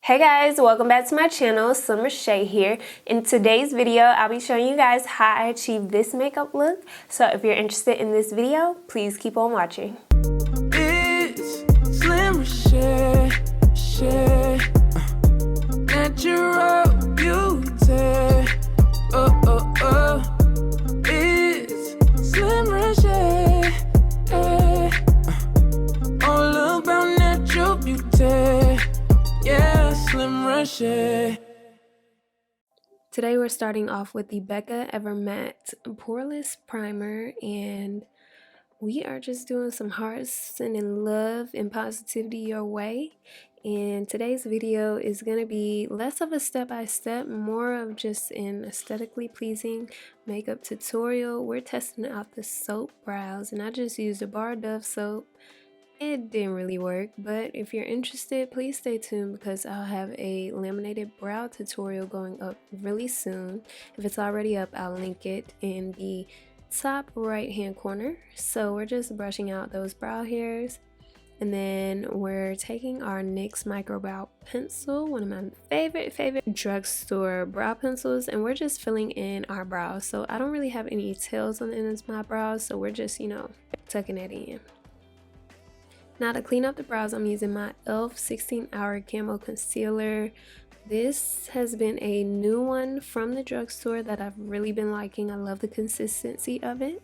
Hey guys, welcome back to my channel. Reshae here. In today's video, I'll be showing you guys how I achieved this makeup look. So if you're interested in this video, please keep on watching. It's Slim Reshae, natural beauty. It's Slim Reshae, all about natural beauty. Yeah, Slim Reshae. Today we're starting off with the Becca Ever Matte Poreless Primer, and we are just doing some heart sending love and positivity your way. And today's video is going to be less of a step-by-step, more of just an aesthetically pleasing makeup tutorial. We're testing out the soap brows, and I just used a bar Dove soap. It didn't really work, but if you're interested, please stay tuned because I'll have a laminated brow tutorial going up really soon. If it's already up, I'll link it in the top right hand corner. So we're just brushing out those brow hairs, and then we're taking our NYX micro brow pencil, one of my favorite drugstore brow pencils, and we're just filling in our brows. So I don't really have any tails on the ends of my brows, so we're just, tucking it in. Now to clean up the brows, I'm using my e.l.f. 16-Hour Camo Concealer. This has been a new one from the drugstore that I've really been liking. I love the consistency of it.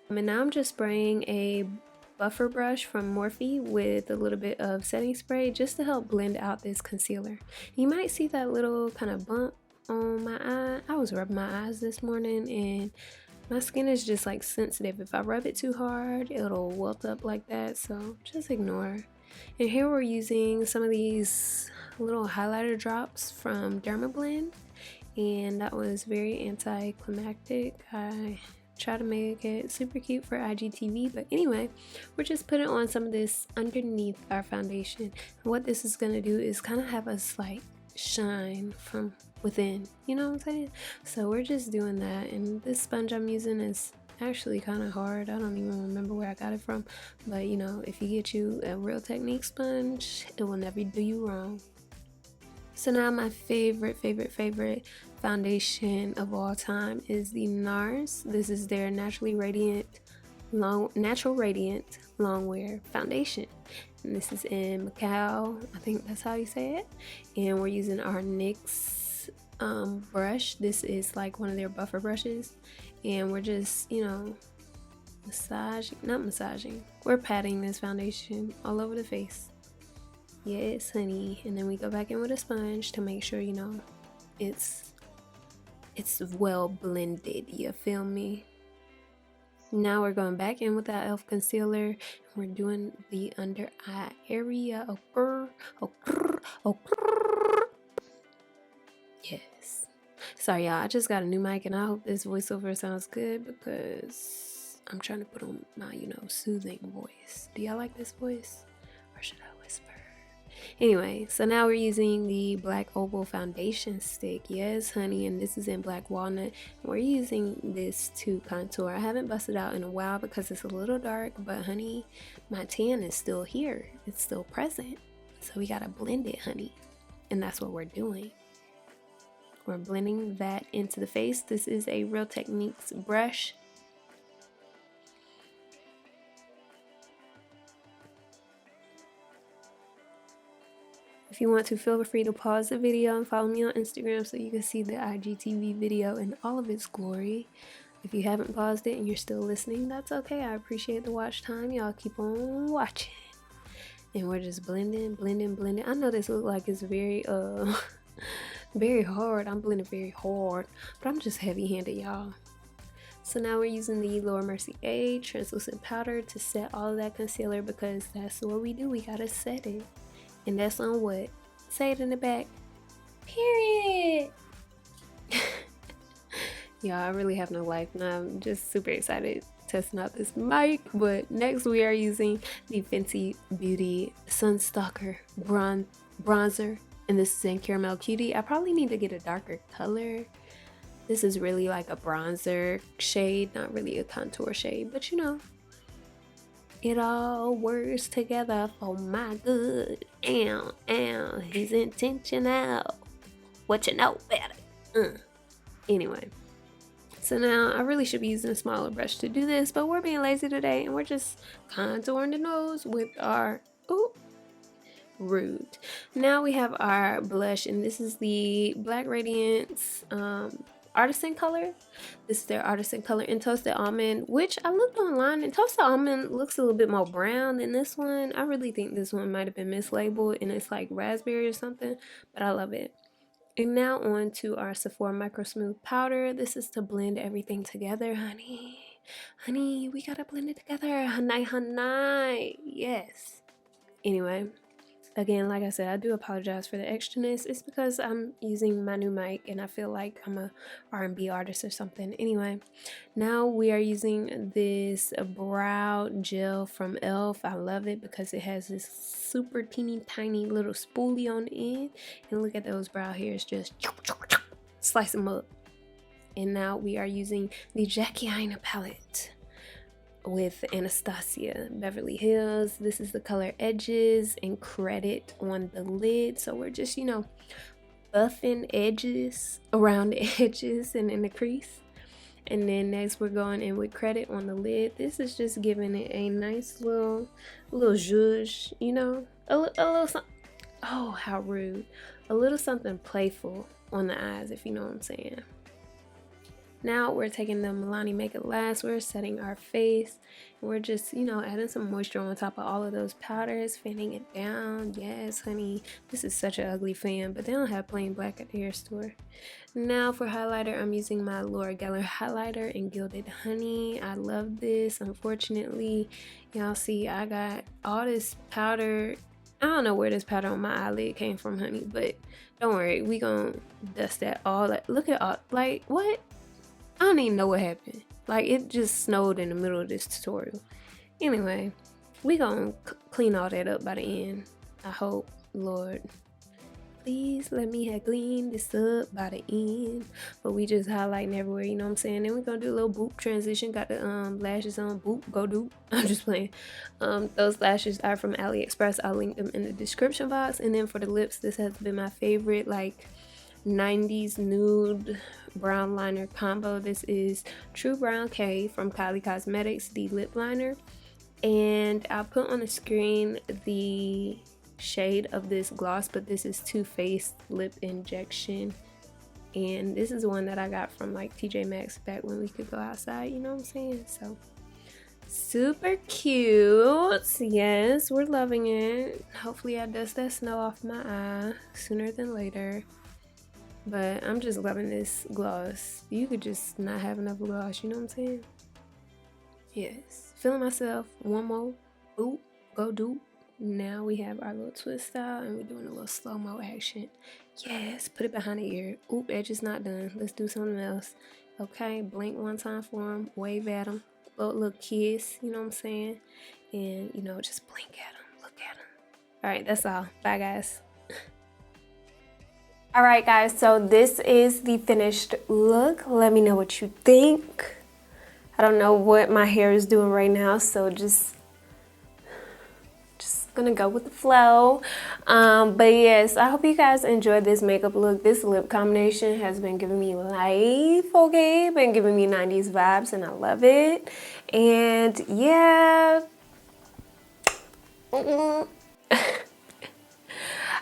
And now I'm just spraying a buffer brush from Morphe with a little bit of setting spray just to help blend out this concealer. You might see that little kind of bump on my eye. I was rubbing my eyes this morning and my skin is just like sensitive. If I rub it too hard, it'll welt up like that, so just ignore. And here we're using some of these little highlighter drops from Dermablend, and that was very anticlimactic. I try to make it super cute for IGTV, but anyway, we're just putting on some of this underneath our foundation. And what this is going to do is kind of have us like shine from within, you know what I'm saying? So we're just doing that, and this sponge I'm using is actually kind of hard. I don't even remember where I got it from, but if you get you a Real Technique sponge, it will never do you wrong. So now my favorite foundation of all time is the NARS. This is their Natural Radiant Longwear Foundation. And this is in Macau, I think that's how you say it. And we're using our NYX brush. This is like one of their buffer brushes. And we're just, we're patting this foundation all over the face. Yes, honey. And then we go back in with a sponge to make sure, it's well blended. You feel me? Now we're going back in with that e.l.f. concealer, and we're doing the under eye area. Yes. Sorry y'all, I just got a new mic and I hope this voiceover sounds good because I'm trying to put on my, soothing voice. Do y'all like this voice? Or should I whisper? Anyway, so now we're using the Black Oval Foundation Stick. Yes, honey, and this is in Black Walnut. We're using this to contour. I haven't busted out in a while because it's a little dark, but honey, my tan is still here. It's still present. So we gotta blend it, honey. And that's what we're doing. We're blending that into the face. This is a Real Techniques brush. If you want to, feel free to pause the video and follow me on Instagram so you can see the IGTV video in all of its glory. If you haven't paused it and you're still listening, that's okay. I appreciate the watch time. Y'all keep on watching. And we're just blending. I know this looks like it's very very hard. I'm blending very hard, but I'm just heavy-handed, y'all. So now we're using the Laura Mercier A translucent powder to set all of that concealer because that's what we do. We gotta set it. And that's on what? Say it in the back. Period. Y'all, I really have no life now. I'm just super excited testing out this mic. But next we are using the Fenty Beauty Sunstalker bronzer. And this is in Caramel Cutie. I probably need to get a darker color. This is really like a bronzer shade, not really a contour shade. But It all works together for my good. Ow, ow, he's intentional. What you know about it? Anyway. So now I really should be using a smaller brush to do this, but we're being lazy today and we're just contouring the nose with our, ooh, rude. Now we have our blush, and this is the Black Radiance Artisan color. This is their Artisan color in Toasted Almond, which I looked online and Toasted Almond looks a little bit more brown than this one. I really think this one might have been mislabeled and it's like raspberry or something, but I love it. And now on to our Sephora Micro Smooth Powder. This is to blend everything together, honey. Honey, we gotta blend it together. Honey, honey. Yes. Anyway, again, like I said, I do apologize for the extraness. It's because I'm using my new mic and I feel like I'm a R&B artist or something. Anyway, now we are using this brow gel from e.l.f. I love it because it has this super teeny tiny little spoolie on the end. And look at those brow hairs, just slice them up. And now we are using the Jackie Aina palette with Anastasia Beverly Hills. This is the color Edges and Credit on the lid. So we're just, you know, buffing edges around the edges and in the crease. And then next we're going in with Credit on the lid. This is just giving it a nice little zhuzh, you know, a little something. Oh, how rude. A little something playful on the eyes, if you know what I'm saying. Now we're taking the Milani Make It Last. We're setting our face. We're just, you know, adding some moisture on top of all of those powders, fanning it down. Yes, honey. This is such an ugly fan, but they don't have plain black at the hair store. Now for highlighter, I'm using my Laura Geller highlighter in Gilded Honey. I love this. Unfortunately, y'all see I got all this powder. I don't know where this powder on my eyelid came from, honey, but don't worry. We gonna dust that all. Look at all, like, what? I don't even know what happened. Like, it just snowed in the middle of this tutorial. Anyway, we gonna clean all that up by the end. I hope, Lord. Please let me have cleaned this up by the end. But we just highlighting everywhere, you know what I'm saying? Then we're gonna do a little boop transition. Got the lashes on. Boop, go doop. I'm just playing. Those lashes are from Aliexpress. I'll link them in the description box. And then for the lips, this has been my favorite, like, 90s nude brown liner combo. This is True Brown K from Kylie Cosmetics, the lip liner, and I'll put on the screen the shade of this gloss, but this is Too Faced Lip Injection, and this is one that I got from like TJ Maxx back when we could go outside, you know what I'm saying? So super cute. Yes, we're loving it. Hopefully I dust that snow off my eye sooner than later. But I'm just loving this gloss. You could just not have enough gloss, you know what I'm saying? Yes. Feeling myself. One more. Oop. Go do. Now we have our little twist style and we're doing a little slow-mo action. Yes. Put it behind the ear. Oop, edge is not done. Let's do something else. Okay. Blink one time for them. Wave at them. Little kiss, you know what I'm saying? And, you know, just blink at them. Look at them. All right. That's all. Bye, guys. Alright guys, so this is the finished look. Let me know what you think. I don't know what my hair is doing right now, so just gonna go with the flow. But yes, I hope you guys enjoyed this makeup look. This lip combination has been giving me life, okay? Been giving me 90s vibes and I love it. And yeah.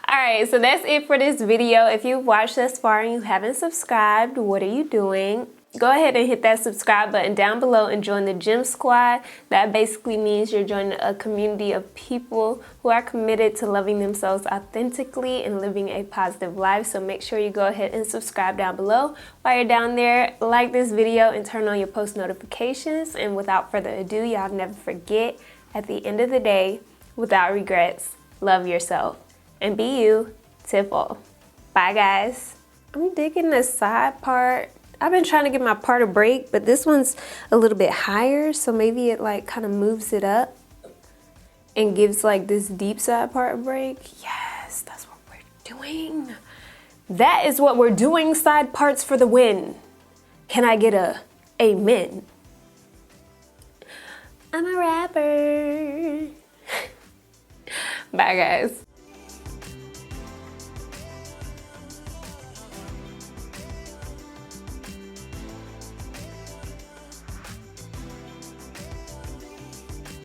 Alright, so that's it for this video. If you've watched thus far and you haven't subscribed, what are you doing? Go ahead and hit that subscribe button down below and join the Gym Squad. That basically means you're joining a community of people who are committed to loving themselves authentically and living a positive life. So make sure you go ahead and subscribe down below. While you're down there, like this video and turn on your post notifications. And without further ado, y'all never forget, at the end of the day, without regrets, love yourself. And be you, Tiffle. Bye, guys. I'm digging the side part. I've been trying to give my part a break, but this one's a little bit higher, so maybe it like kind of moves it up and gives like this deep side part a break. Yes, that's what we're doing. That is what we're doing, side parts for the win. Can I get a amen? I'm a rapper. Bye, guys.